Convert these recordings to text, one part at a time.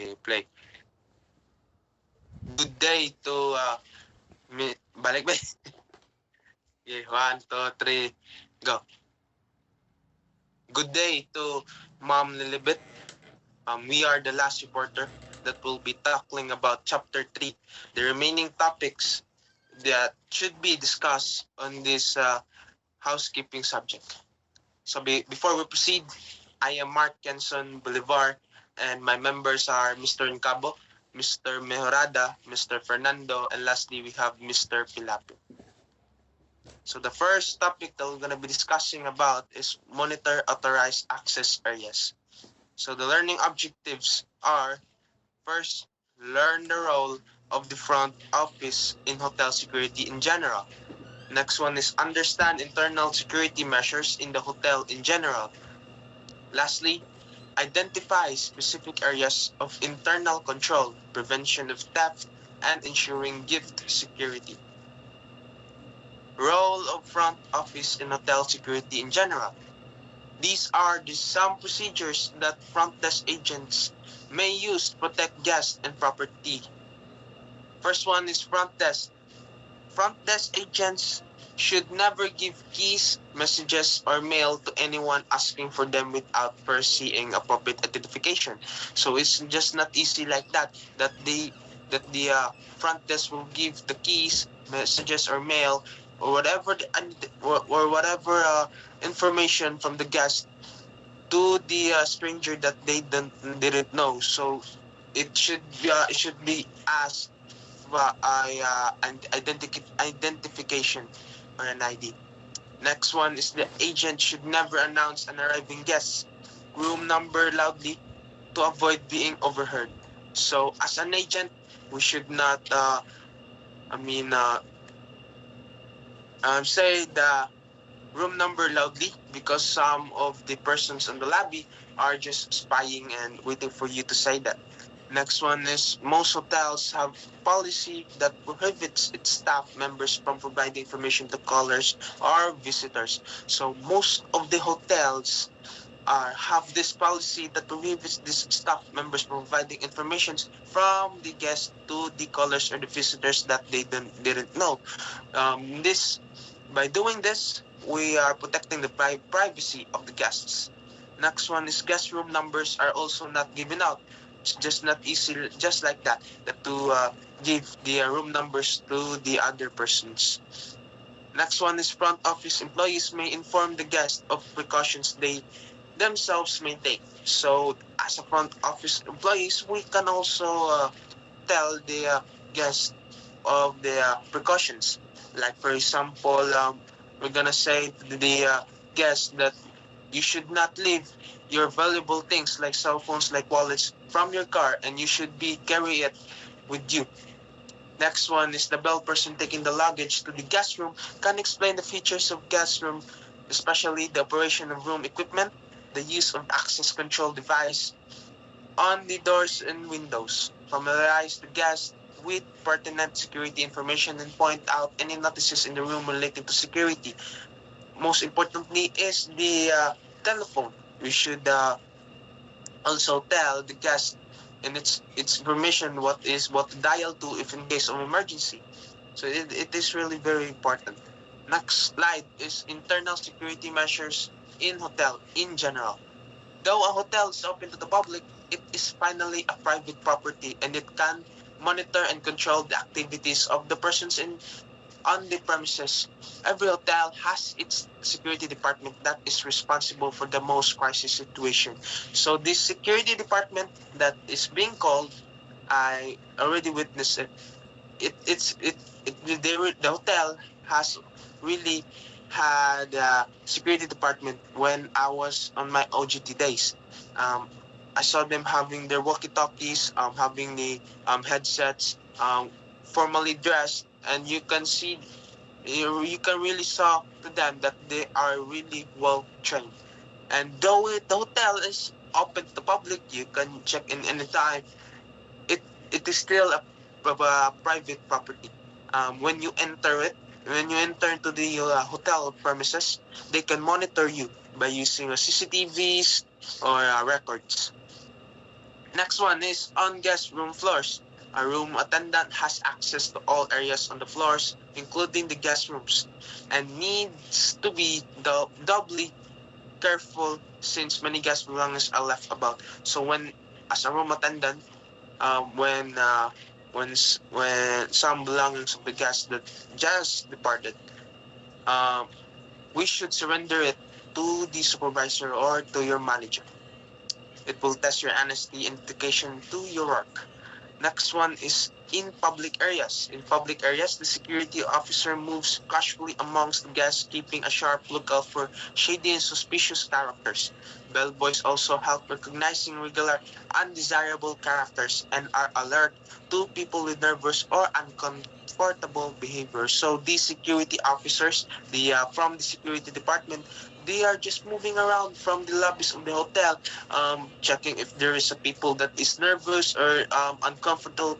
Okay, play. Good day to balik ba? Okay, 1, 2, 3, go. Good day to Mom Lilibet. We are the last reporter that will be tackling about Chapter 3, the remaining topics that should be discussed on this housekeeping subject. So before we proceed, I am Mark Kenson Bolivar, and my members are Mr.Ncabo, Mr. Mejorada, Mr. Fernando, and lastly we have Mr. Pilapo. So the first topic that we're going to be discussing about is monitor authorized access areas. So the learning objectives are: first, learn the role of the front office in hotel security in general. Next one is understand internal security measures in the hotel in general. Lastly, identify specific areas of internal control, prevention of theft, and ensuring gift security. Role of front office in hotel security in general. These are the some procedures that front desk agents may use to protect guests and property. First one is front desk. Front desk agents should never give keys, messages, or mail to anyone asking for them without first seeing appropriate identification. So it's just not easy like that. That the front desk will give the keys, messages, or mail, or whatever or whatever information from the guest to the stranger that they didn't know. So it should be asked an identification or an ID. Next one is the agent should never announce an arriving guest room number loudly to avoid being overheard. So as an agent, we should not, I mean, say the room number loudly because some of the persons on the lobby are just spying and waiting for you to say that. Next one is most hotels have policy that prohibits its staff members from providing information to callers or visitors. So most of the hotels have this policy that prohibits these staff members from providing information from the guests to the callers or the visitors that they didn't know. This By doing this, we are protecting the privacy of the guests. Next one is guest room numbers are also not given out. It's just not easy, just like that to give the room numbers to the other persons. Next one is front office employees may inform the guest of precautions they themselves may take. So, as a front office employees, we can also tell the guest of the precautions. Like for example, we're gonna say to the guest that you should not leave your valuable things like cell phones, like wallets, from your car, and you should be carry it with you. Next one is the bell person taking the luggage to the guest room can explain the features of guest room, especially the operation of room equipment, the use of access control device on the doors and windows, familiarize the guest with pertinent security information, and point out any notices in the room related to security. Most importantly is the telephone. We should also tell the guest and its information what to dial to if in case of emergency. So it is really very important. Next slide is internal security measures in hotel in general. Though a hotel is open to the public, it is finally a private property and it can monitor and control the activities of the persons on the premises. Every hotel has its security department that is responsible for the most crisis situation. So this security department that is being called, I already witnessed it. The hotel has really had a security department when I was on my OGT days. Um, I saw them having their walkie-talkies, having the headsets, formally dressed, and you can really saw to them that they are really well trained. And though the hotel is open to the public, you can check in anytime. It it is still a private property. When you enter it, when you enter into the hotel premises, they can monitor you by using CCTVs or records. Next one is on guest room floors. A room attendant has access to all areas on the floors, including the guest rooms, and needs to be doubly careful since many guest belongings are left about. So when, as a room attendant, when when some belongings of the guest that just departed, um, we should surrender it to the supervisor or to your manager. It will test your honesty and dedication to your work. Next one is in public areas. In public areas, the security officer moves casually amongst the guests, keeping a sharp lookout for shady and suspicious characters. Bellboys also help recognizing regular undesirable characters and are alert to people with nervous or uncomfortable behavior. So these security officers, from the security department, they are just moving around from the lobbies of the hotel, checking if there is a people that is nervous or uncomfortable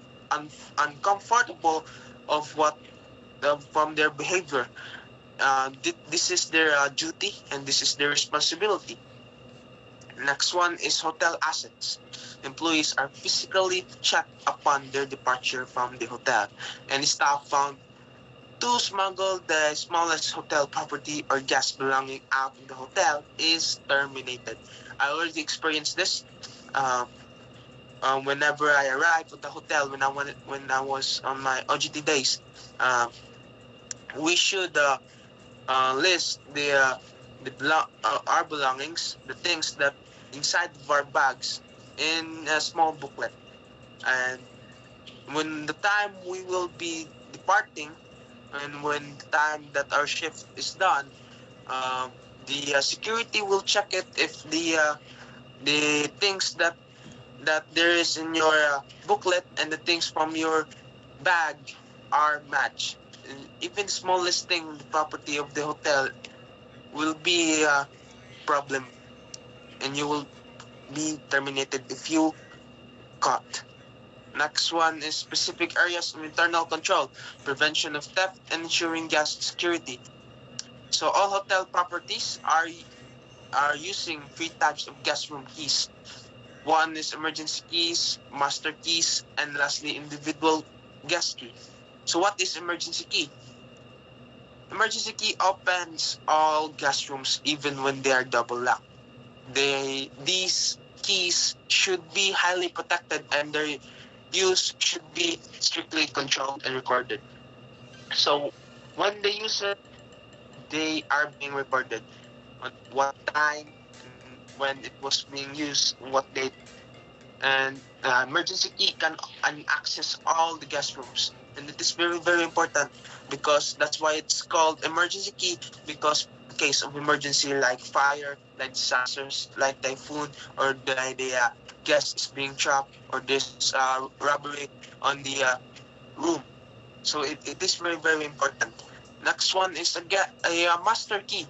of what from their behavior. This is their duty and this is their responsibility. Next one is hotel assets. Employees are physically checked upon their departure from the hotel, and staff found to smuggle the smallest hotel property or guest belonging out of the hotel is terminated. I already experienced this. Uh, Whenever I arrived at the hotel when I was on my OGT days, uh, we should list our belongings, the things that inside of our bags in a small booklet. And when the time we will be departing, and when the time that our shift is done, um, the security will check it if the things that there is in your booklet and the things from your bag are matched. Even the smallest thing, the property of the hotel, will be a problem, and you will be terminated if you caught. Next one is specific areas of internal control, prevention of theft, and ensuring guest security. So all hotel properties are using three types of guest room keys. One is emergency keys, master keys, and lastly individual guest key. So what is emergency key? Emergency key opens all guest rooms even when they are double locked. These keys should be highly protected and their use should be strictly controlled and recorded. So when they use it, they are being recorded. What time, when it was being used, what date, and emergency key can access all the guest rooms, and it is very very important because that's why it's called emergency key, because in case of emergency like fire, like disasters, like typhoon, or the guest is being trapped, or there's robbery on the room. So it is very very important. Next one is a master key.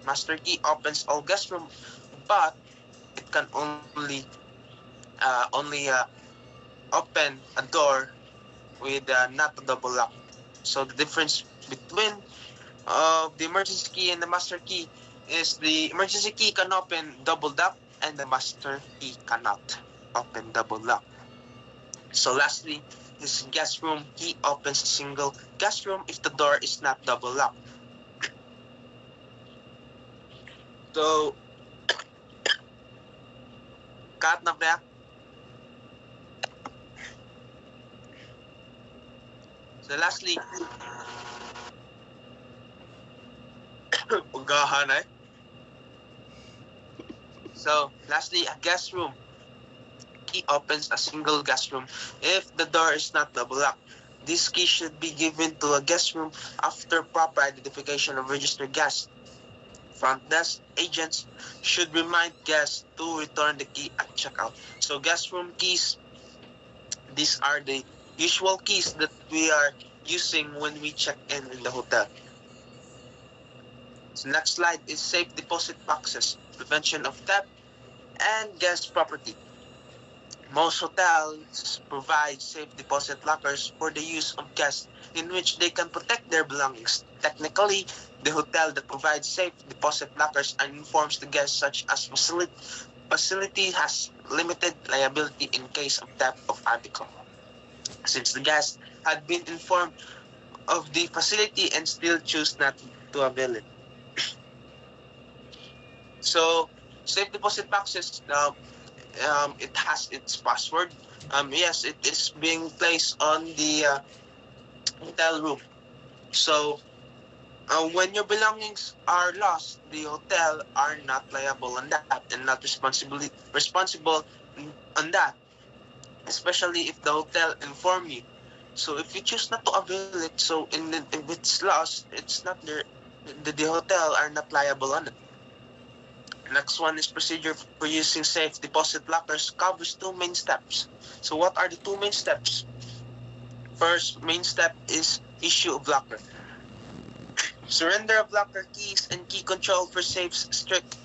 Master key opens all guest room, but it can only open a door with not a double lock. So the difference between the emergency key and the master key is the emergency key can open double lock and the master key cannot open double lock. So lastly, this guest room key opens a single guest room if the door is not double locked. So, cut na ba? So lastly, ugahan eh. So lastly, a guest room key opens a single guest room if the door is not double locked. This key should be given to a guest room after proper identification of registered guests. Front desk agents should remind guests to return the key at checkout. So guest room keys, these are the usual keys that we are using when we check in the hotel. So next slide is safe deposit boxes, prevention of theft, and guest property. Most hotels provide safe deposit lockers for the use of guests in which they can protect their belongings. Technically, the hotel that provides safe deposit lockers and informs the guests such as facility has limited liability in case of theft of article, since the guest had been informed of the facility and still choose not to avail it. So, safe deposit boxes, it has its password. Yes, it is being placed on the hotel room. So, when your belongings are lost, the hotel are not liable on that and not responsible on that, especially if the hotel inform you. So if you choose not to avail it, so if it's lost, it's not the hotel are not liable on it. Next one is procedure for using safe deposit lockers covers two main steps. So what are the two main steps? First main step is issue of locker. Surrender of locker keys and key control for safes strict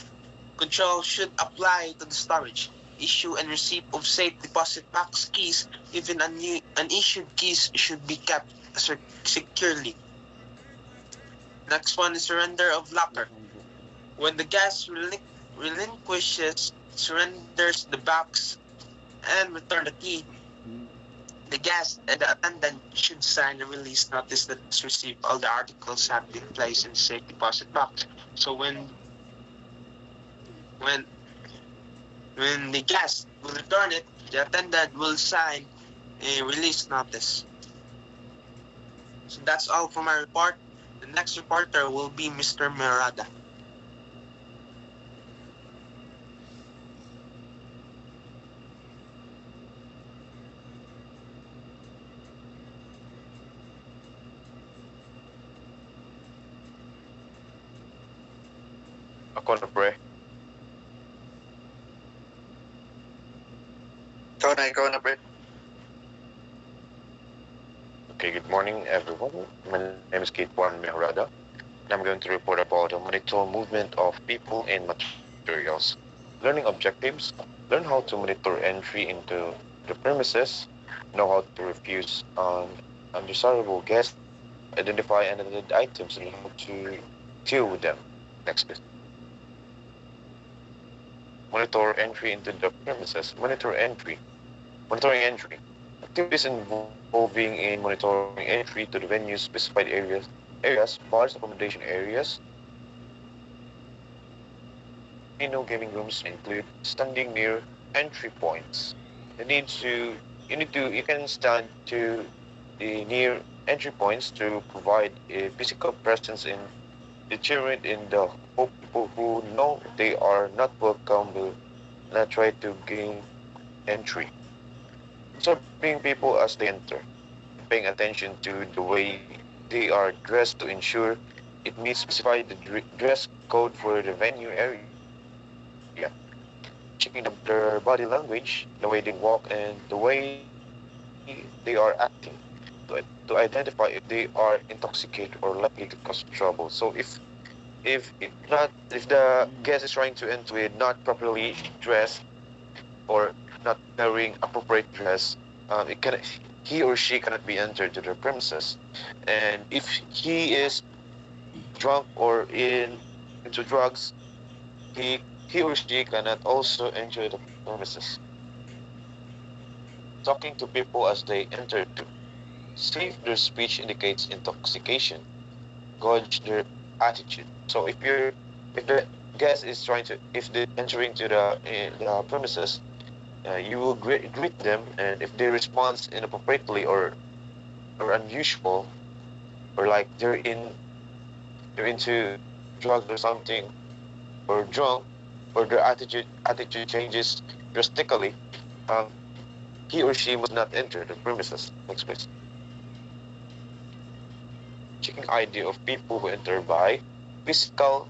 control should apply to the storage. Issue and receipt of safe deposit box keys, even unissued keys, should be kept securely. Next one is surrender of locker. When the guest relinquishes, surrenders the box, and return the key, the guest and the attendant should sign a release notice that has received all the articles have been placed in the safe deposit box. So when when the guest will return it, the attendant will sign a release notice. So that's all for my report. The next reporter will be Mr. Merada. Ako na pre. Ikaw na pre. Okay, good morning everyone. My name is Kate Juan Mehrada, and I'm going to report about the monitor movement of people and materials. Learning objectives, learn how to monitor entry into the premises, know how to refuse undesirable guests, identify unattended items, and how to deal with them. Next, please. Monitor entry into the premises. Monitoring entry. Activities involving in monitoring entry to the venue specified areas, bars, accommodation areas. Casino gaming rooms include standing near entry points. You can stand to the near entry points to provide a physical presence in deterrent in the hope people who know they are not welcome will not try to gain entry. Observing people as they enter, paying attention to the way they are dressed to ensure it meets specified dress code for the venue area. Checking their body language, the way they walk, and the way they are acting to identify if they are intoxicated or likely to cause trouble. So if the guest is trying to enter with not properly dressed or not wearing appropriate dress, he or she cannot be entered to the premises. And if he is drunk or into drugs, he or she cannot also enter the premises. Talking to people as they enter to see if their speech indicates intoxication, gauge their attitude. So if the guest is trying to if they're entering to the premises, you will greet them, and if they respond inappropriately or unusual, or like they're into drugs or something, or drunk, or their attitude changes drastically, um, he or she must not enter the premises. Next, please. Checking ID of people who enter by physical,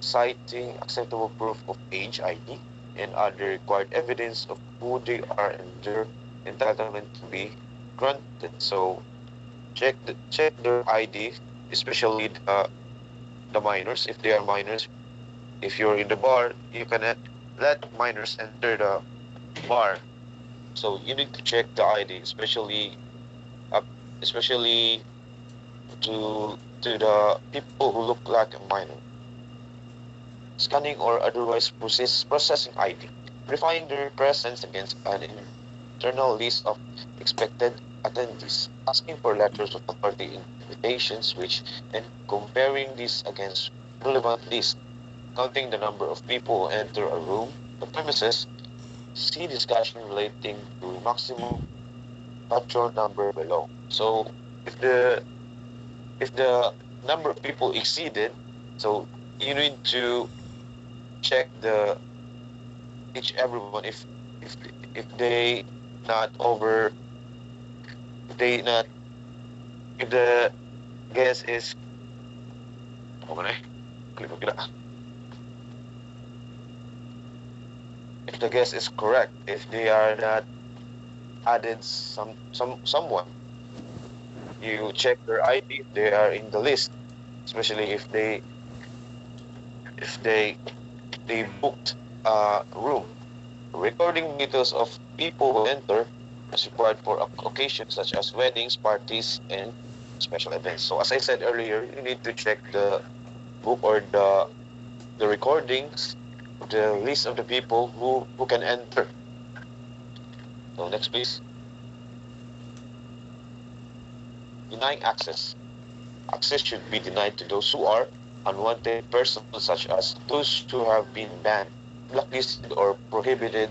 citing acceptable proof of age ID, and other required evidence of who they are and their entitlement to be granted. So check their ID, especially the minors, if they are minors. If you're in the bar, you cannot let minors enter the bar. So you need to check the ID, especially to the people who look like a minor. Scanning or otherwise processing ID. verifying their presence against an internal list of expected attendees, asking for letters of authority invitations, which and comparing this against relevant lists, counting the number of people who enter a room, the premises, see discussion relating to maximum patron number below. So if the if the number of people exceeded, so you need to check the each everyone if if they not over if they not if the guess is apa mana if the guess is correct, if they are not added someone, you check their ID if they are in the list, especially if they booked a room. Recording details of people who enter is required for occasions such as weddings, parties, and special events. So as I said earlier, you need to check the book or the recordings, the list of the people who can enter. So next, please. Denying access. Access should be denied to those who are unwanted persons, such as those who have been banned, blacklisted, or prohibited.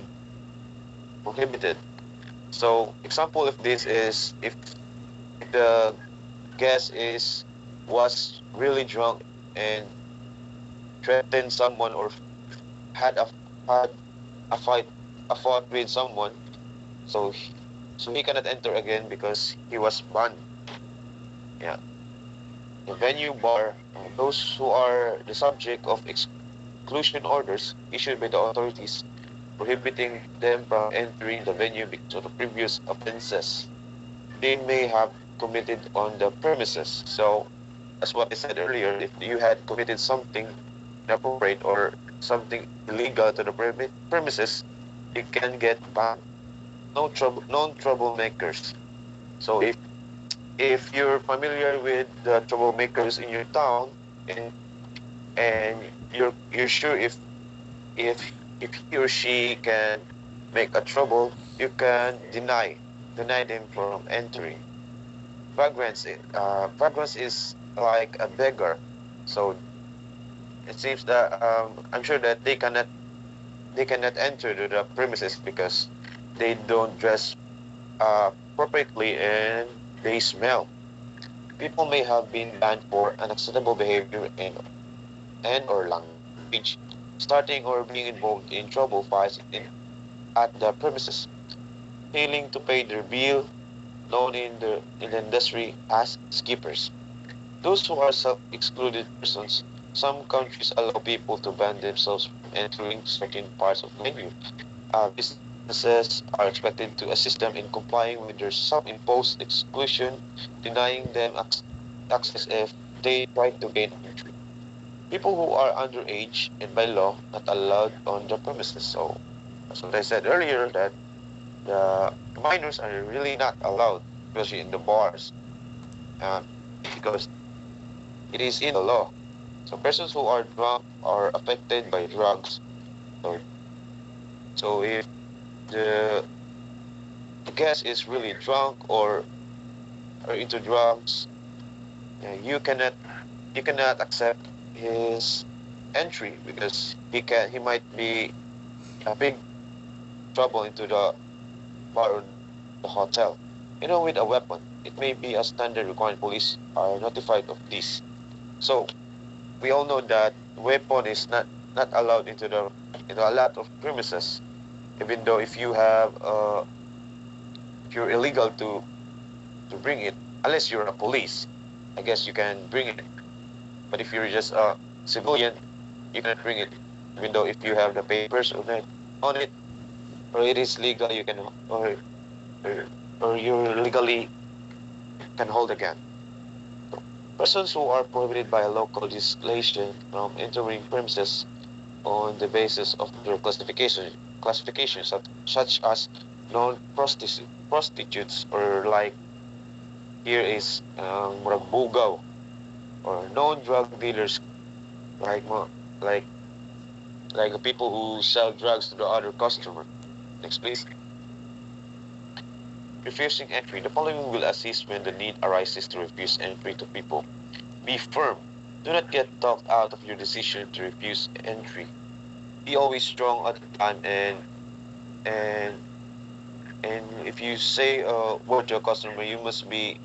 So example of this is if the guest is was really drunk and threatened someone or had a fight a fought with someone, so he cannot enter again because he was banned. Yeah. The venue bar, those who are the subject of exclusion orders issued by the authorities prohibiting them from entering the venue because of the previous offenses they may have committed on the premises. So, as what I said earlier, if you had committed something inappropriate or something illegal to the premises, you can get banned. No trouble, non troublemakers. So if you're familiar with the troublemakers in your town and you're sure if if he or she can make a trouble, you can deny them from entering. Vagrants is like a beggar, so it seems that I'm sure that they cannot enter the premises because they don't dress appropriately and they smell. People may have been banned for unacceptable behavior and or language, starting or being involved in trouble fights at the premises, failing to pay their bill, known in the industry as skippers. Those who are self-excluded persons, some countries allow people to ban themselves from entering certain parts of the venue. Businesses are expected to assist them in complying with their self-imposed exclusion, denying them access if they try to gain entry. People who are underage and by law not allowed on the premises. So, as what I said earlier, that the minors are really not allowed, especially in the bars, uh, because it is in the law. So persons who are drunk are affected by drugs. So, so if the, the guest is really drunk or into drugs, you cannot accept his entry because he might be a big trouble into the bar or the hotel. With a weapon, it may be a standard requirement police are notified of this. So we all know that weapon is not allowed into a lot of premises. Even though if you're illegal to bring it, unless you're a police, I guess you can bring it. But if you're just a civilian, you cannot bring it. Even though if you have the papers on it, or it is legal, you can or, or you legally can hold a gun. So, persons who are prohibited by a local legislation from entering premises on the basis of their classifications such as prostitutes or like here is murag bugaw or known drug dealers like like like the people who sell drugs to the other customer. Next, please. Refusing entry. The following will assist when the need arises to refuse entry to people. Be firm. Do not get talked out of your decision to refuse entry. Be always strong at the time, and and if you say a word to a customer, you must be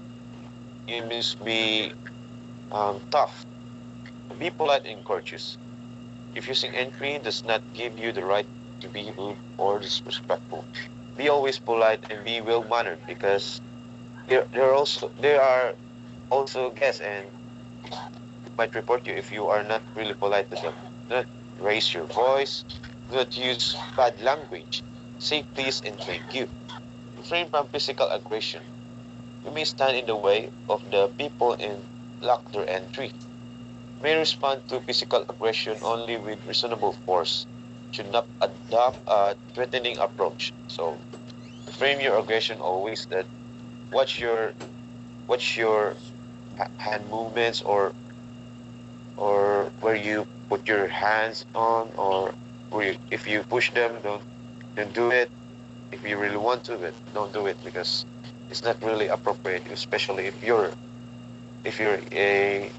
tough. Be polite and courteous. Refusing entry does not give you the right to be rude or disrespectful. Be always polite and be well mannered because there are also guests and might report you if you are not really polite to them. Do not raise your voice. Do not use bad language. Say please and thank you. Refrain from physical aggression. You may stand in the way of the people and block their entry. May respond to physical aggression only with reasonable force. Should not adopt a threatening approach. So frame your aggression always that watch your hand movements or where you put your hands on or if you push them don't do it. If you really want to it, don't do it because it's not really appropriate, especially if you're a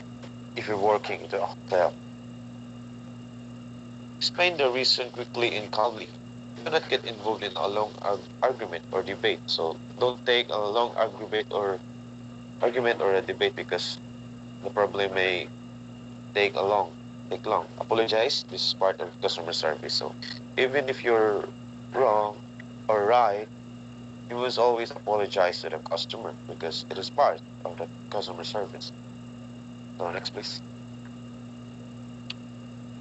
if you're working in a hotel. Explain the reason quickly and calmly. Do not get involved in a long argument or debate. So don't take a long argument or a debate because the problem may take long. Apologize. This is part of customer service. So even if you're wrong or right, you must always apologize to the customer because it is part of the customer service. So next, please.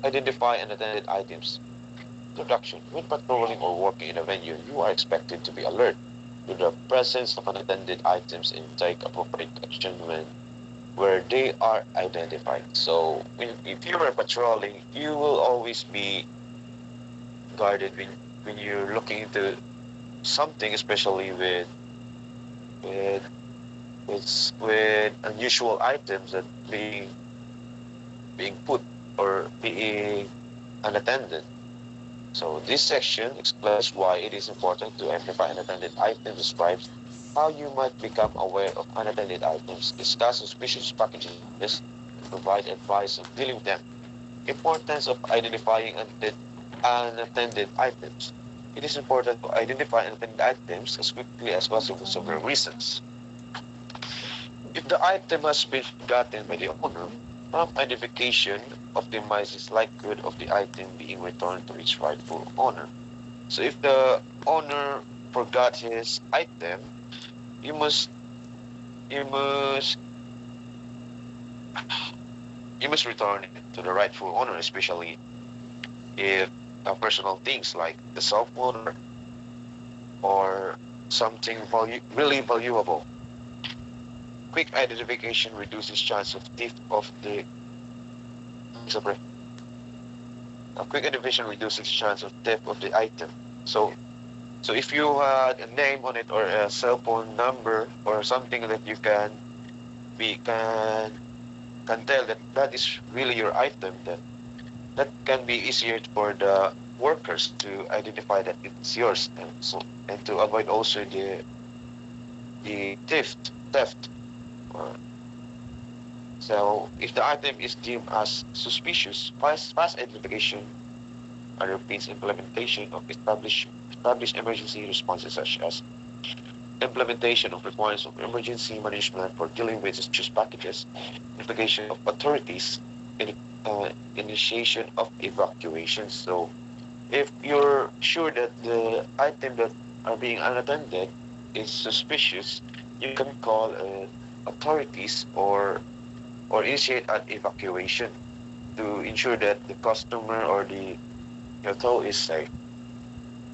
Identify unattended items. Introduction. When patrolling or working in a venue, you are expected to be alert to the presence of unattended items and take appropriate action where they are identified. So if you are patrolling, you will always be guarded when you're looking into something, especially with with unusual items that being put or being unattended. So this section explains why it is important to identify unattended items, describes how you might become aware of unattended items, discuss suspicious packages, and provide advice on dealing with them. Importance of identifying unattended items. It is important to identify unattended items as quickly as possible for several reasons. If the item has been forgotten by the owner, prompt identification optimizes likelihood of the item being returned to its rightful owner. So if the owner forgot his item, you must you must you must return it to the rightful owner, especially if personal things like the cell phone or something really valuable. Quick identification reduces chance of theft of the sorry, a quick identification reduces chance of theft of the item. So if you had a name on it or a cell phone number or something that you be can tell that that is really your item, that can be easier for the workers to identify that it's yours and to avoid also the theft. Uh, so if the item is deemed as suspicious, fast identification underpins implementation of established emergency responses such as implementation of requirements of emergency management for dealing with suspicious packages, notification of authorities, and initiation of evacuation. So if you're sure that the item that are being unattended is suspicious, you can call authorities or initiate an evacuation to ensure that the customer or the hotel is safe.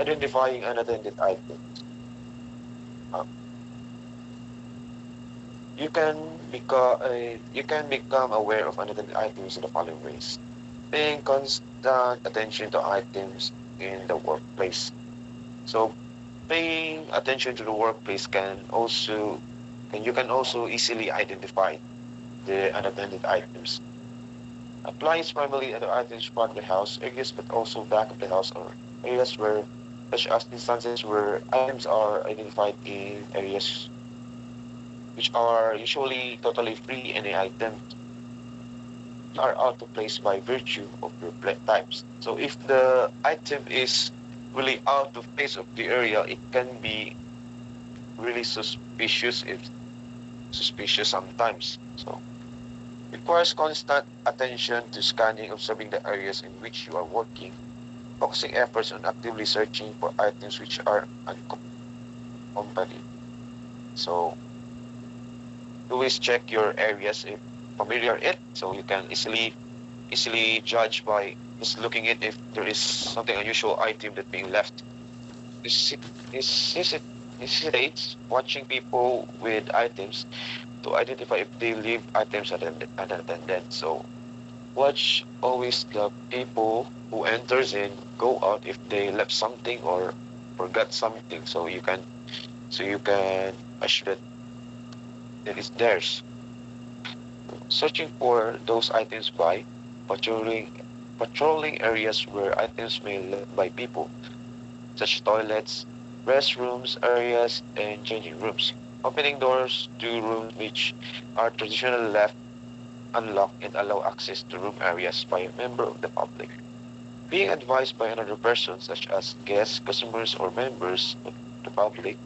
Identifying unattended items. Uh, you can become aware of unattended items in the following ways: paying constant attention to items in the workplace. So paying attention to the workplace can you can also easily identify the unattended items. Applies primarily at the items front of the house areas, but also back of the house or areas where, such as instances where items are identified in areas which are usually totally free any items are out of place by virtue of their types. So if the item is really out of place of the area, it can be really suspicious sometimes. So requires constant attention to scanning, observing the areas in which you are working, focusing efforts on actively searching for items which are unaccompanied. So always check your areas if familiar it, so you can easily judge by just looking at if there is something unusual item that being left. This necessitates watching people with items to identify if they leave items unattended. So watch always the people who enters and go out if they left something or forgot something. So you can assure that it is theirs. Searching for those items by patrolling areas where items may left by people, such as toilets, restrooms, areas, and changing rooms. Opening doors to rooms which are traditionally left unlocked and allow access to room areas by a member of the public. Being advised by another person, such as guests, customers, or members of the public,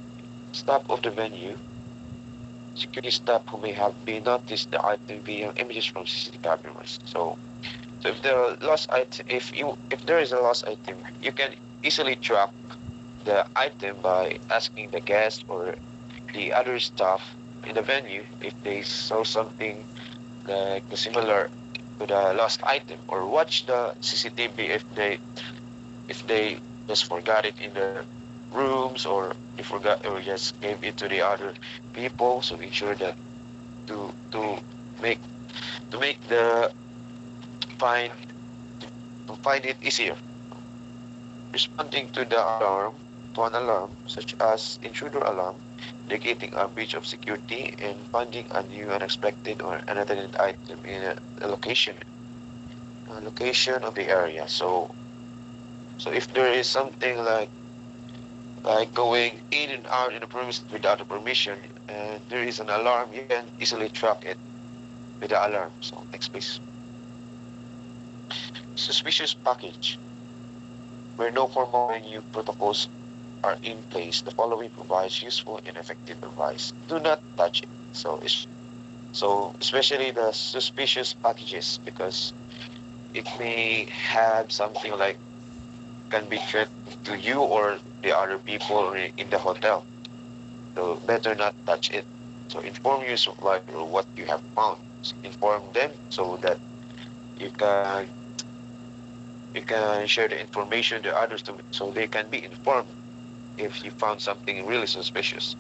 staff of the venue, security staff who may have been noticed the item via images from CCTV cameras. So if the lost item, if there is a lost item, you can easily track the item by asking the guest or the other staff in the venue if they saw something like the similar to the lost item, or watch the CCTV if they just forgot it in their rooms, or they forgot or just gave it to the other people. So ensure that to make make the find to find it easier. Responding to an alarm such as intruder alarm, indicating a breach of security, and finding a new unexpected or unattended item in a location of the area. So if there is something like going in and out in a premise without a permission, and there is an alarm, you can easily track it with the alarm. So next please. Suspicious package. Where no formal venue protocols are in place, the following provides useful and effective advice. Do not touch it. So especially the suspicious packages, because it may have something like can be threatening to you or the other people in the hotel. So better not touch it. So inform your supplier what you have found. Inform them so that you can you can share the information to others so they can be informed if you found something really suspicious.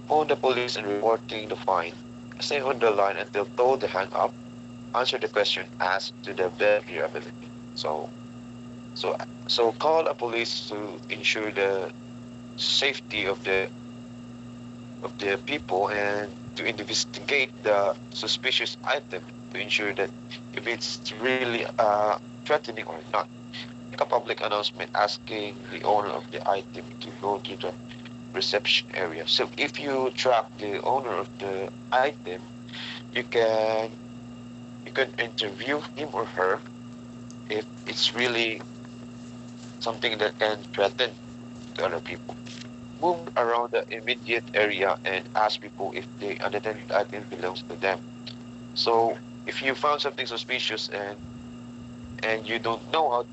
Phone the police and reporting the find. Stay on the line until told to hang up. Answer the question asked to the best of your ability. So call a police to ensure the safety of the people and to investigate the suspicious item to ensure that if it's really threatening or not. Make a public announcement asking the owner of the item to go to the reception area. So if you track the owner of the item, you can you can interview him or her if it's really something that can threaten to other people. Move around the immediate area and ask people if the unattended item belongs to them. So if you found something suspicious and you don't know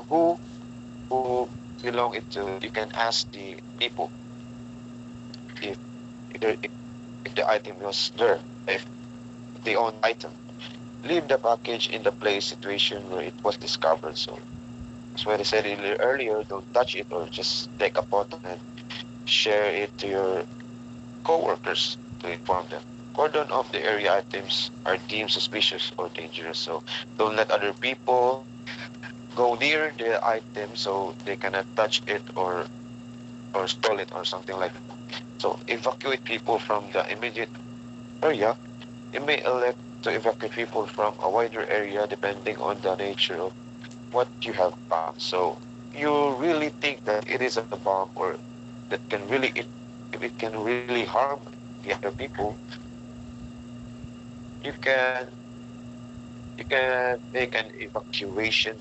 who belong it to, you can ask the people if if the item was there, if they own the item. Leave the package in the place situation where it was discovered. So that's why I said earlier, don't touch it or just take a photo and share it to your coworkers to inform them. Cordon off the area items are deemed suspicious or dangerous. So don't let other people go near the item so they cannot touch it or stole it or something like that. So evacuate people from the immediate area. You may elect to evacuate people from a wider area depending on the nature of what you have found. So you really think that it is a bomb or that can really, if it can really harm the other people, you can you can make an evacuation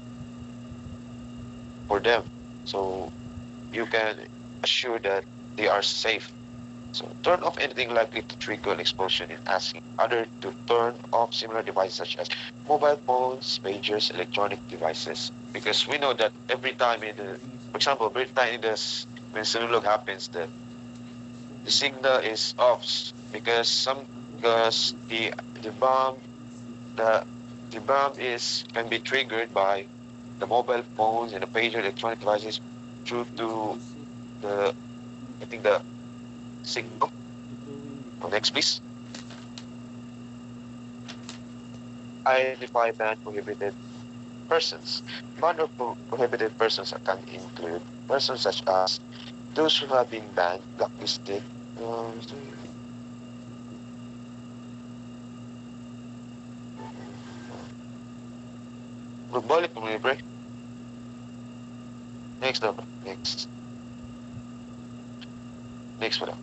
for them. So you can assure that they are safe. So turn off anything likely to trigger an explosion and asking others to turn off similar devices such as mobile phones, pagers, electronic devices. Because we know that every time for example, every time when sunulog happens, the signal is off because the bomb the the bomb is can be triggered by the mobile phones and the pager electronic devices due to the I think the signal. Next, please. Identify banned prohibited persons. Banned or prohibited persons can include persons such as those who have been banned, blacklisted. Balik mo libre. Next number. Next mo lang.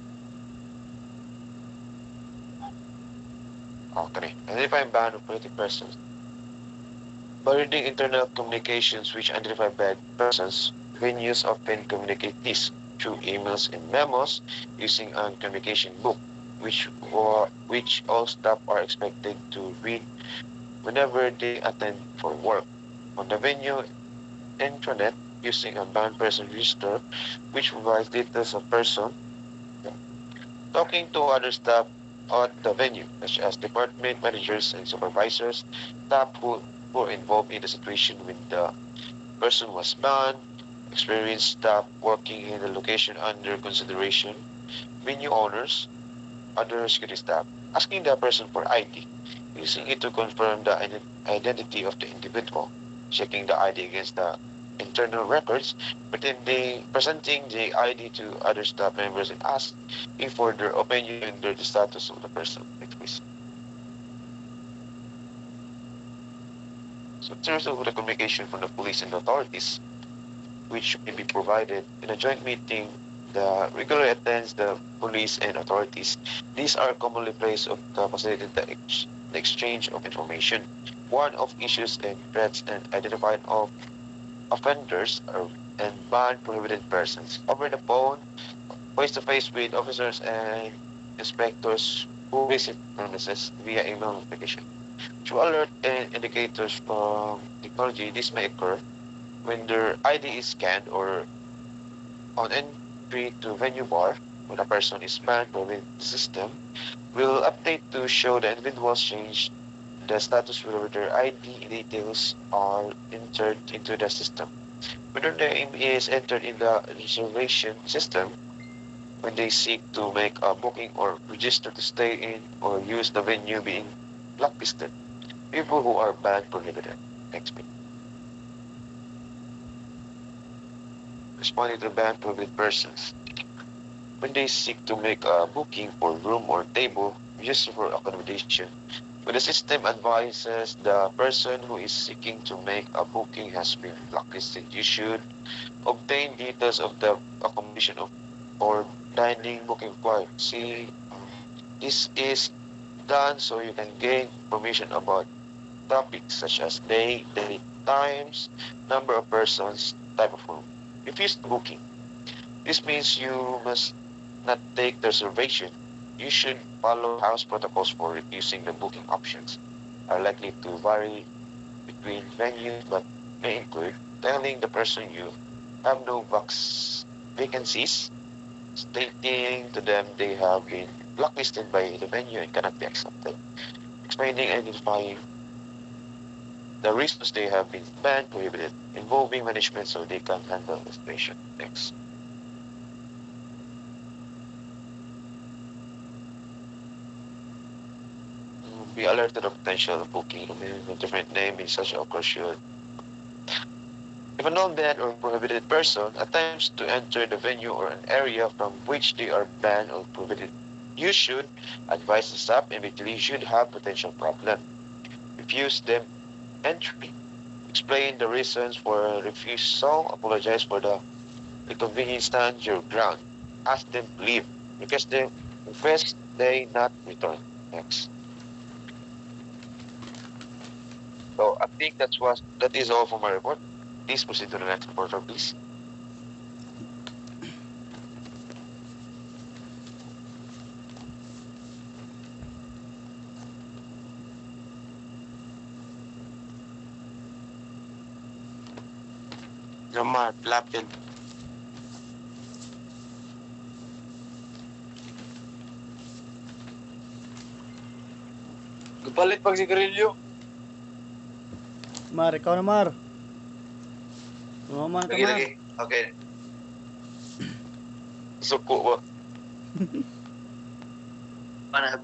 Okay. Identify banned or prohibited persons. By reading internal communications which identify bad persons, venues often communicate this through emails and memos using a communication book, which all staff are expected to read whenever they attend for work. On the venue intranet, using a banned person register, which provides details of person talking to other staff at the venue, such as department managers and supervisors, staff who are involved in the situation when the person was banned, experienced staff working in the location under consideration, venue owners, other security staff, asking the person for ID, using it to confirm the identity of the individual, checking the ID against the internal records, presenting the ID to other staff members and asking for their opinion and the status of the person. Next, please. So, in terms of the communication from the police and the authorities, which may be provided in a joint meeting that regularly attends the police and authorities. These are commonly placed of the facilitated the exchange of information. One of issues and threats and identifying of offenders and banned prohibited persons over the phone, face to face with officers and inspectors who visit premises via email notification. Through alert and indicators from technology, this may occur when their ID is scanned or on entry to venue bar, when a person is banned from the system, will update to show the individual's change the status whether their ID details are entered into the system. Whether their name is entered in the reservation system when they seek to make a booking or register to stay in or use the venue being blacklisted. People who are banned prohibited. Next page. Responding to banned prohibited persons. When they seek to make a booking for room or table, register for accommodation, when the system advises the person who is seeking to make a booking has been blacklisted, you should obtain details of the accommodation or dining booking required. See, this is done so you can gain information about topics such as date, times, number of persons, type of room. Refuse the booking. This means you must not take the reservation. You should follow house protocols for refusing the booking options. Are likely to vary between venues but may include telling the person you have no vacancies, stating to them they have been blacklisted by the venue and cannot be accepted, explaining and identifying the reasons they have been banned, prohibited, involving management so they can handle the situation. Next. Be alerted of potential booking a different name in such occurs should. If a non-banned or prohibited person attempts to enter the venue or an area from which they are banned or prohibited, You should advise the staff immediately should have potential problem. Refuse them entry. Explain the reasons for refusal. Apologize for the inconvenience. Stand your ground. Ask them to leave. Request they not return. Next. So I think that is all for my report. Please proceed to the next reporter, please. Jamar, lapid. Kapalit pag sigarilyo. Mar, ikaw na Mar. Tumaman ka Lagi, Mar. lagi. Okay. Suko ba? I'll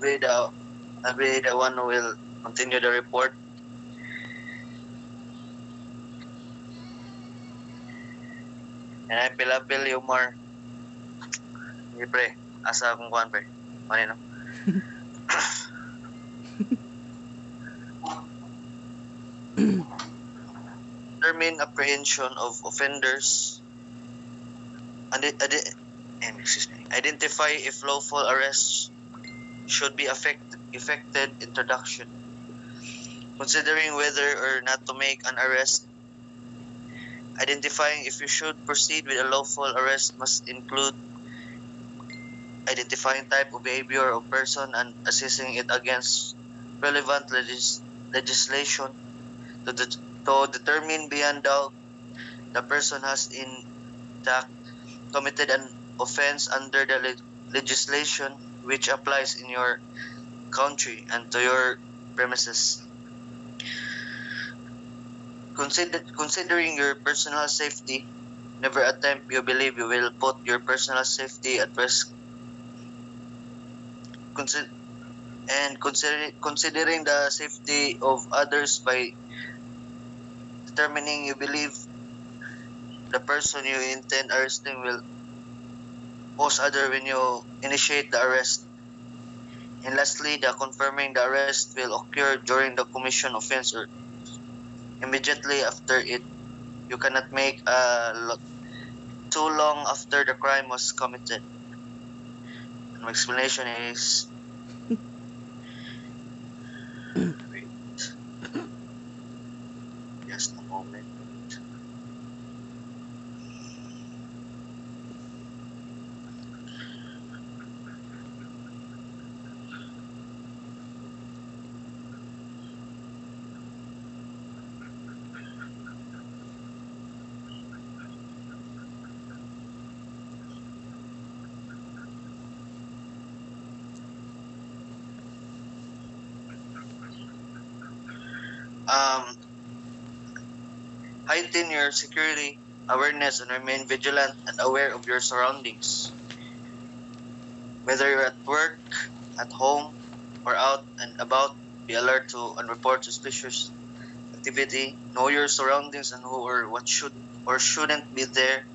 be the one who will continue the report. And I apil yung more. Hindi pre, asa akong kuhan pre. Mani no? Determine apprehension of offenders. Identify if lawful arrests should be effected introduction. Considering whether or not to make an arrest. Identifying if you should proceed with a lawful arrest must include identifying type of behavior of person and assessing it against relevant legislation to determine beyond doubt the person has in fact committed an offense under the legislation which applies in your country and to your premises. Considering your personal safety, never attempt you believe you will put your personal safety at risk. Considering the safety of others by determining you believe the person you intend arresting will pose other when you initiate the arrest. And lastly, the confirming the arrest will occur during the commission offense or immediately after it. You cannot make too long after the crime was committed. And my explanation is wait, just a moment. Heighten your security awareness and remain vigilant and aware of your surroundings. Whether you're at work, at home, or out and about, be alert to and report suspicious activity. Know your surroundings and who or what should or shouldn't be there.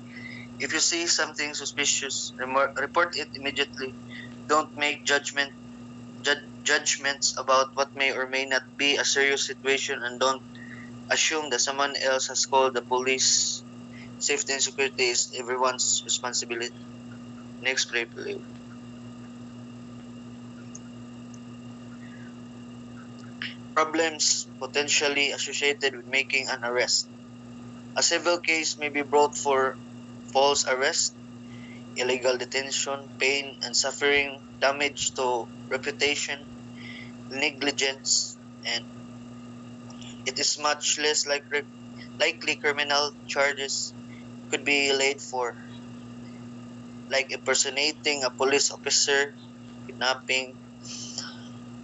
If you see something suspicious, report it immediately. Don't make judgments about what may or may not be a serious situation, and don't assume that someone else has called the police. Safety and security is everyone's responsibility. Next, please. Problems potentially associated with making an arrest. A civil case may be brought for false arrest, illegal detention, pain and suffering, damage to reputation, negligence, and it is much less likely criminal charges could be laid for, like impersonating a police officer, kidnapping,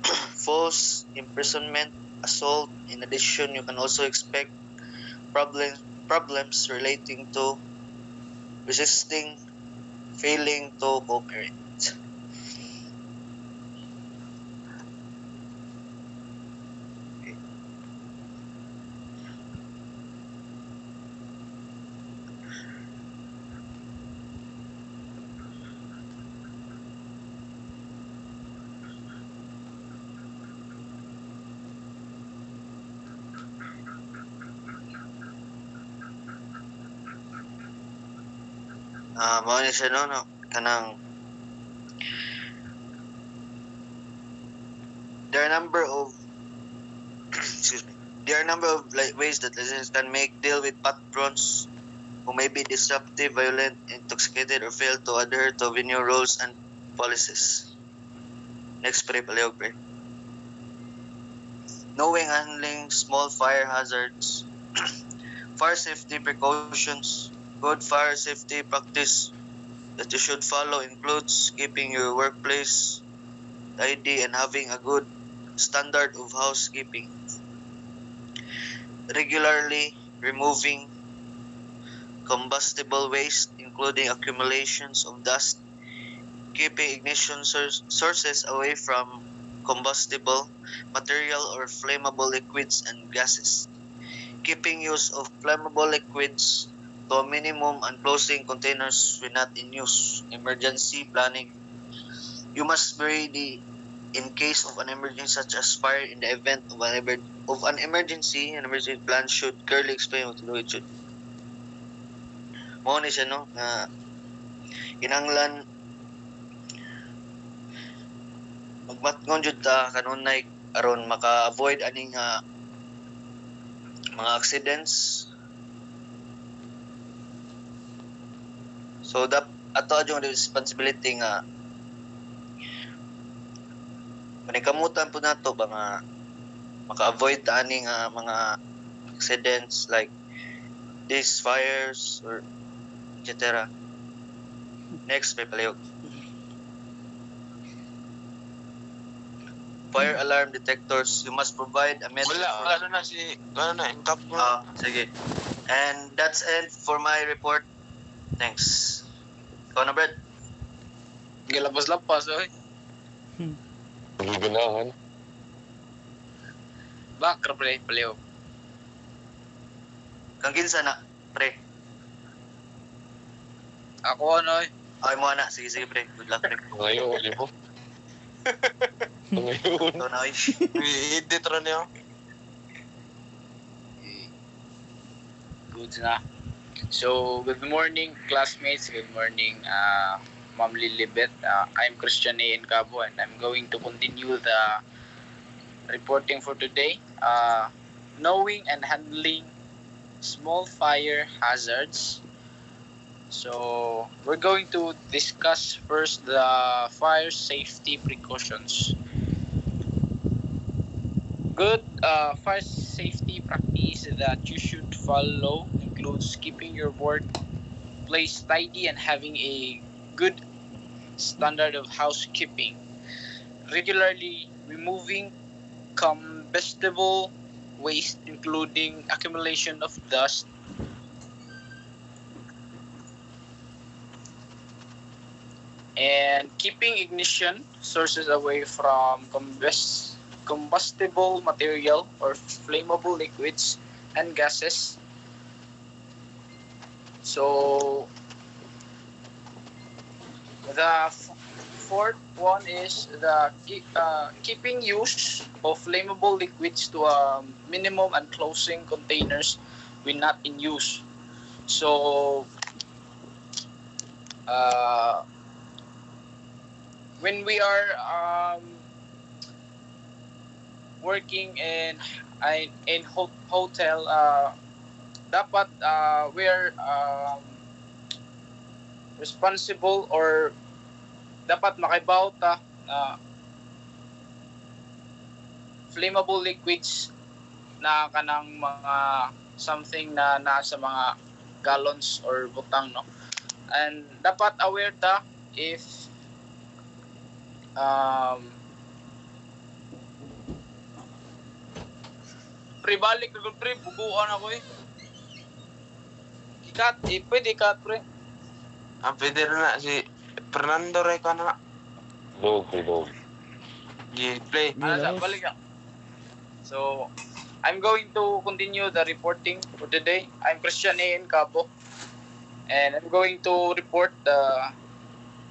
false imprisonment, assault. In addition, you can also expect problems relating to resisting, failing to cooperate. Mao ni siya no kanang there are a number of excuse me. There are a number of ways that listeners can make deal with patrons who may be disruptive, violent, intoxicated, or fail to adhere to venue rules and policies. Next, pre, palihog, pre. Knowing handling small fire hazards. Fire safety precautions. Good fire safety practice that you should follow includes keeping your workplace tidy and having a good standard of housekeeping. Regularly removing combustible waste, including accumulations of dust, keeping ignition sources away from combustible material or flammable liquids and gases, keeping use of flammable liquids to a minimum and closing containers when not in use, emergency planning. You must be ready in case of an emergency such as fire. In the event of an emergency, an emergency plan should clearly explain what to do. It should. Mao ni siya no na kinahanglan magmatngon jud ta kanunay aron maka-avoid aning mga accidents. So ato yung responsibility nga panikamutan po nato ba nga maka-avoid ta aning mga accidents like these fires or etc. Next, may palihog. Fire alarm detectors. You must provide a message. Wala na, ingkap mo. Sige. And that's it for my report. Thanks. Ikaw na, Brad. Gilabas-lapas, oy. Ganahan. Bakra, pre, palihog. Kang kinsa na, pre. Ako, ano, oy. Ay mo na. Sige, pre. Good luck, pre. Ngayon, ulit mo. Ngayon. Ito na, oy. I-edit rin niyo. Good na. So, good morning, classmates. Good morning, Ma'am Lilibet. I'm Christian A. in Cabo, and I'm going to continue the reporting for today. Knowing and handling small fire hazards. So, we're going to discuss first the fire safety precautions. Good fire safety practice that you should follow includes keeping your workplace tidy and having a good standard of housekeeping. Regularly removing combustible waste, including accumulation of dust, and keeping ignition sources away from combustible material or flammable liquids and gases. So the fourth one is the keeping use of flammable liquids to a minimum and closing containers when not in use. So when we are working in hotel, dapat we're responsible or dapat makibaw ta flammable liquids na kanang mga something na nasa mga gallons or butang, no? And dapat aware ta if pre, balik na pre, buguan ako eh. Ikat, pwede ikat pre. Pwede rin na si Fernando Reco na. Dog. Play. Balik ka. So, I'm going to continue the reporting for today. I'm Christian A. in Cabo. And I'm going to report the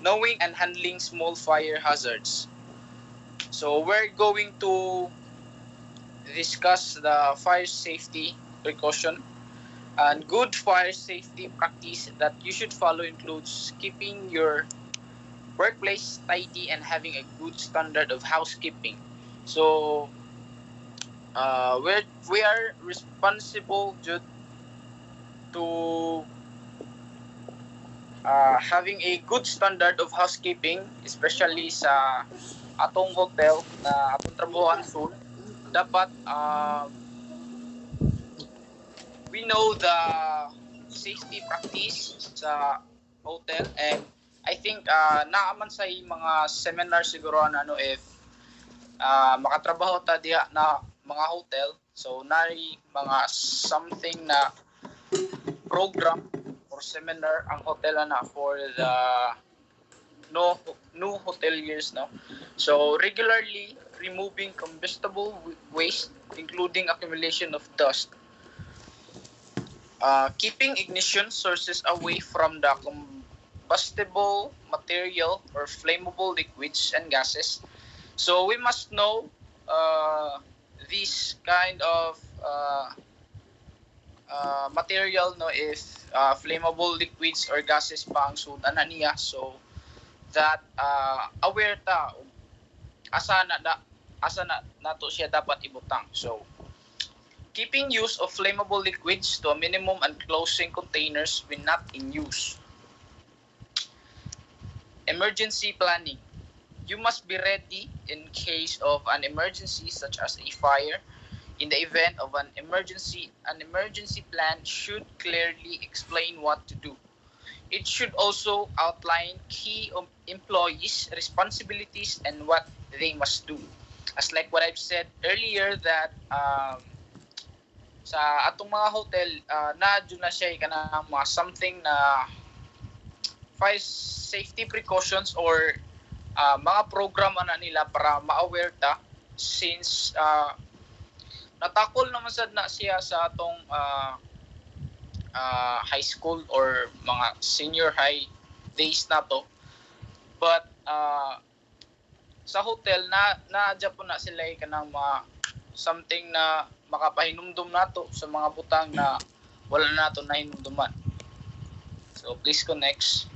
knowing and handling small fire hazards. So, we're going to discuss the fire safety precaution. And good fire safety practice that you should follow includes keeping your workplace tidy and having a good standard of housekeeping. So we are responsible to having a good standard of housekeeping, especially sa atong hotel na atong trabahoan soon. Dapat we know the safety practice sa hotel, and I think naaman sa mga seminar siguro na ano if makatrabaho ta diha na mga hotel, so nari mga something na program or seminar ang hotel na for the no new hoteliers, no. So regularly removing combustible waste including accumulation of dust, keeping ignition sources away from the combustible material or flammable liquids and gases. So we must know this kind of material, no, if flammable liquids or gases pa ang sudan na niya, so that aware ta asa na nato siya dapat ibutang. So keeping use of flammable liquids to a minimum and closing containers when not in use. Emergency planning. You must be ready in case of an emergency such as a fire. In the event of an emergency plan should clearly explain what to do. It should also outline key employees' responsibilities and what they must do. As like what I've said earlier that sa atong mga hotel, na siya kanang mga something na fire safety precautions or mga program na nila para ma-aware ta since natakol naman sad na siya sa atong high school or mga senior high days na to. But sa hotel na po na sila kanang mga something na makapahinumdum nato sa mga butang na wala nato na hinumduman. So please connect.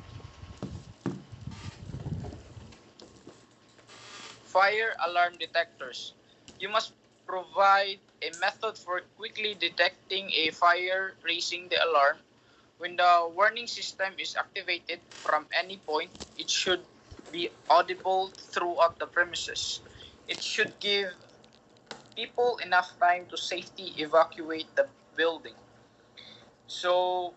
Fire alarm detectors. You must provide a method for quickly detecting a fire, raising the alarm. When the warning system is activated from any point, it should be audible throughout the premises. It should give people enough time to safely evacuate the building. So,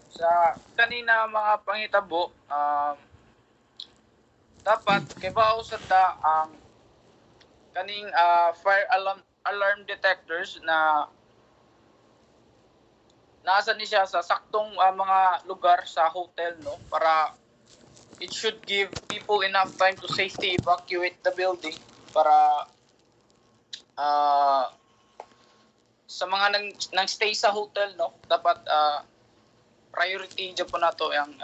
sa kanina mga pangitabo, dapat kibaw sa ta ang kaning fire alarm detectors na nasa ni siya sa saktong mga lugar sa hotel, no, para it should give people enough time to safely evacuate the building para sa mga nang stay sa hotel, no, dapat priority dyan po nato ang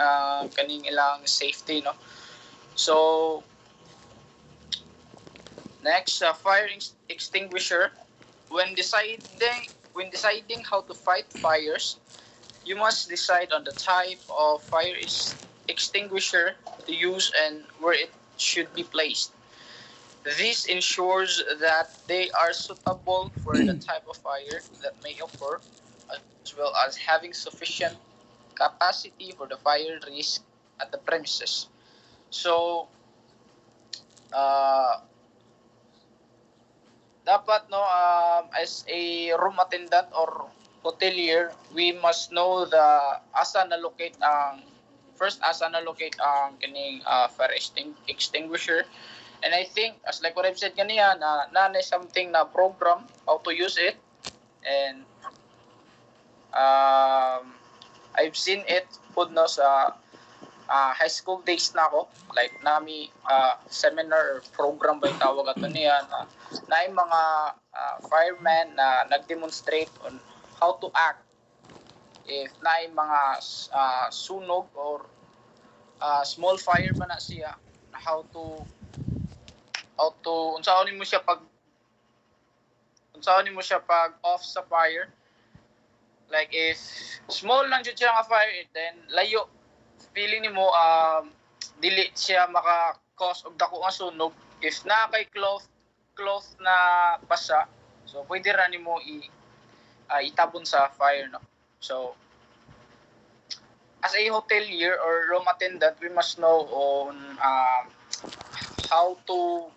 kaning ilang safety, no. So next, fire extinguisher. When deciding how to fight fires, you must decide on the type of fire extinguisher to use and where it should be placed. This ensures that they are suitable for the type of fire that may occur, as well as having sufficient capacity for the fire risk at the premises. So, dapat, no, as a room attendant or hotelier, we must know the asa na locate ang kining fire extinguisher. And I think, as like what I've said kanina, na something na program how to use it, and I've seen it pud, no, sa high school days na ako, like nami seminar or program ba tawag ato niya na yung mga firemen na nag-demonstrate on how to act if na yung mga sunog or small fire man na siya, na how to unsaon mo siya unsaon nimo siya pag off sa fire. Like if small lang jud siya nga fire, then layo feeling nimo dili siya maka-cause og dako nga sunog if na kay cloth na basa, so pwede ra nimo itabon sa fire, no. So as a hotelier or room attendant, we must know on how to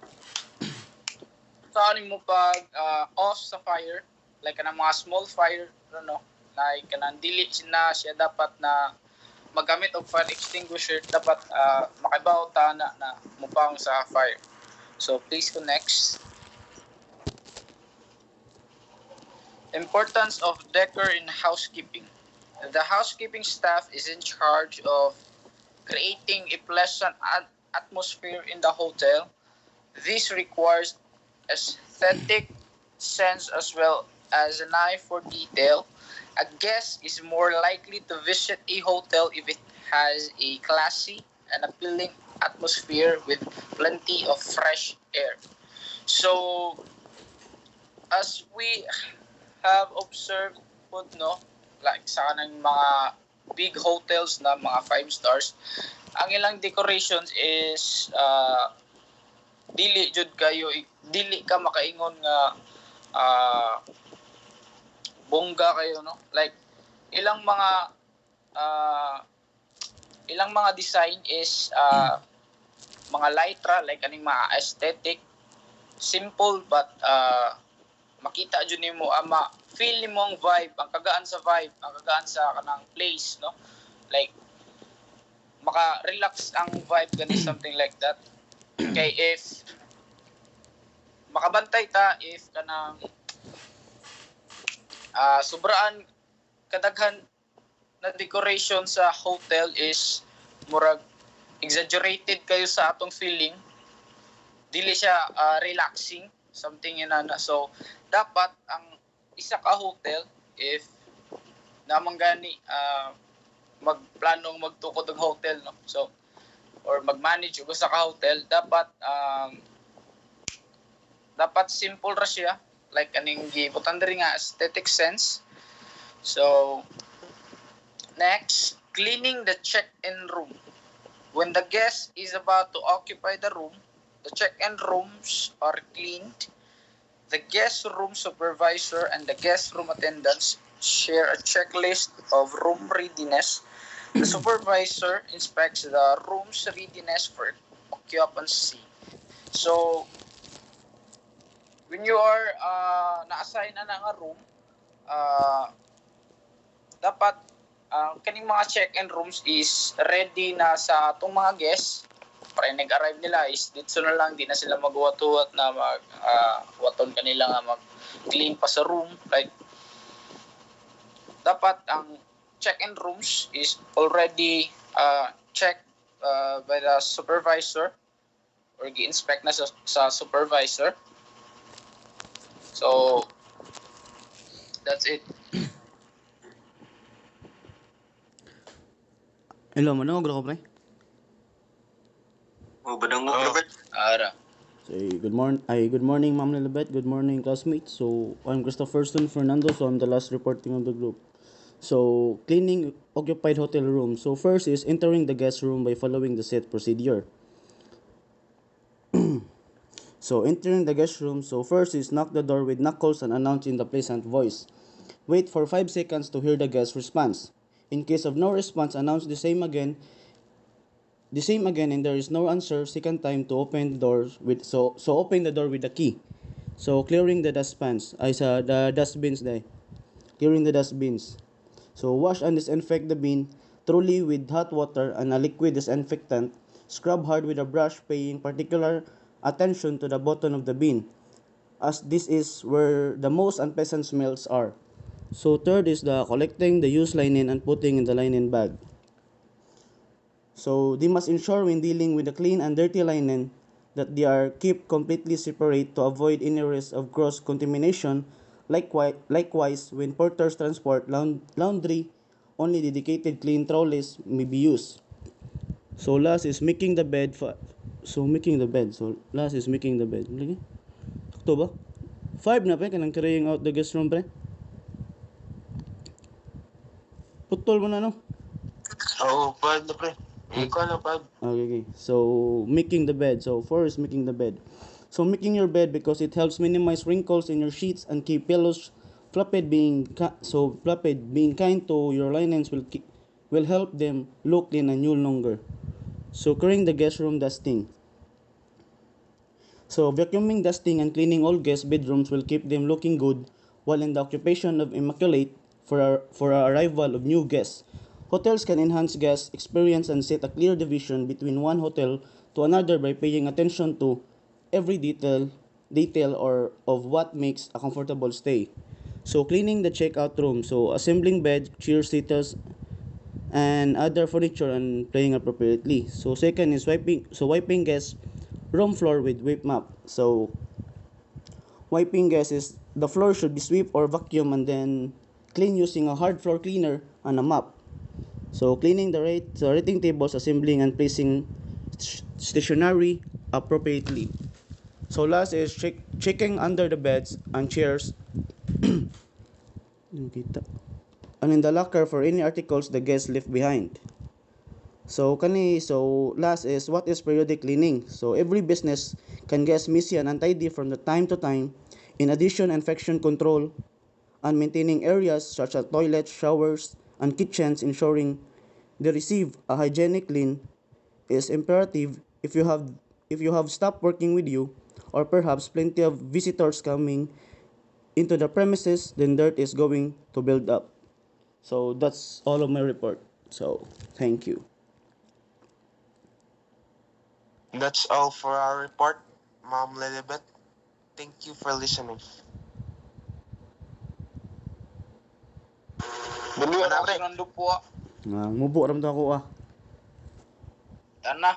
saan mo pag off sa fire, like kanang mga small fire, no, like kanang dili na siya dapat na magamit og fire extinguisher, dapat makibaw ta na mupang sa fire. So please go next. Importance of decor in housekeeping. The housekeeping staff is in charge of creating a pleasant atmosphere in the hotel. This requires aesthetic sense as well as an eye for detail. A guest is more likely to visit a hotel if it has a classy and appealing atmosphere with plenty of fresh air. So, as we have observed po, no, like sa kanang mga big hotels na mga 5 stars, ang ilang decorations is dili jud kayo, dili ka makaingon nga bongga kayo, no, like ilang mga design is mga lightra, like kaning mga aesthetic, simple but makita jud nimo feel nimo ang vibe, ang kagaan sa vibe, ang kagaan sa kanang place, no, like maka-relax ang vibe gani, something like that. Okay, if makabantay ta if kanang sobraan kadaghan na decoration sa hotel is murag exaggerated kayo sa atong feeling, dili siya relaxing, something inana. So dapat ang isa ka hotel, if namang gani magplanong magtukod og hotel, no, so or mag-manage og sa ka hotel, dapat simple ra siya, like aning gibutan diri nga aesthetic sense. So next, cleaning the check-in room. When the guest is about to occupy the room, the check-in rooms are cleaned. The guest room supervisor and the guest room attendants share a checklist of room readiness. The supervisor inspects the room's readiness for occupancy. So, when you are na-assign na nga room, dapat kaning mga check-in rooms is ready na sa atong mga guests. Para nag-arrive nila is dito na lang, di na sila magwatuwat na waton kanila nga mag-clean pa sa room. Like, dapat ang check-in rooms is already checked by the supervisor or gi-inspect na sa supervisor. So, that's it. Hello, manong ko pre. Badang Robert. Ara. So, good morning, Ma'am Lilibet. Good morning, classmates. So, I'm Christopherson Fernando. So, I'm the last reporting of the group. So, cleaning occupied hotel room. So, first is entering the guest room by following the set procedure. So, entering the guest room. So, first is knock the door with knuckles and announce in the pleasant voice. Wait for 5 seconds to hear the guest response. In case of no response, announce the same again, and there is no answer, second time to open the door with open the door with the key. So clearing the dustpans, the dustbins there. Clearing the dustbins. So wash and disinfect the bin thoroughly with hot water and a liquid disinfectant. Scrub hard with a brush, paying particular attention to the bottom of the bin, as this is where the most unpleasant smells are. So third is the collecting the used linen and putting in the linen bag. So they must ensure when dealing with the clean and dirty linen that they are kept completely separate to avoid any risk of cross contamination. Likewise, when porters transport laundry, only dedicated clean trolleys may be used. So last is making the bed. So last is making the bed. Sakto ba? 5 na pre, kanang carrying out the guest room pre. Putol mo na no. Oo, pad na pre. Ikaw na pad. Okay. So, making the bed. So, first, making the bed. So, making your bed because it helps minimize wrinkles in your sheets and keep pillows fluffy. Being kind to your linens will help them look clean and new longer. So, clearing the guest room dusting. So, vacuuming, dusting, and cleaning all guest bedrooms will keep them looking good while in the occupation of immaculate for our arrival of new guests. Hotels can enhance guest experience and set a clear division between one hotel to another by paying attention to every detail or of what makes a comfortable stay. So, cleaning the checkout room. So, assembling bed, chairs, seaters, and other furniture and playing appropriately. So second is wiping guest room floor with whip mop. So wiping guest is the floor should be swept or vacuum and then clean using a hard floor cleaner and a mop. So cleaning the rating tables, assembling and placing stationery appropriately. So last is checking under the beds and chairs and in the locker for any articles the guests left behind. So last is what is periodic cleaning. So every business can get messy and untidy from the time to time. In addition, infection control and maintaining areas such as toilets, showers, and kitchens, ensuring they receive a hygienic clean is imperative if you have staff working with you or perhaps plenty of visitors coming into the premises, then dirt is going to build up. So that's all of my report. So thank you. That's all for our report, Ma'am Lilibet. Thank you for listening. Dali Ano, ako pre? sa po. Mubo ram to ako ah. Yan na.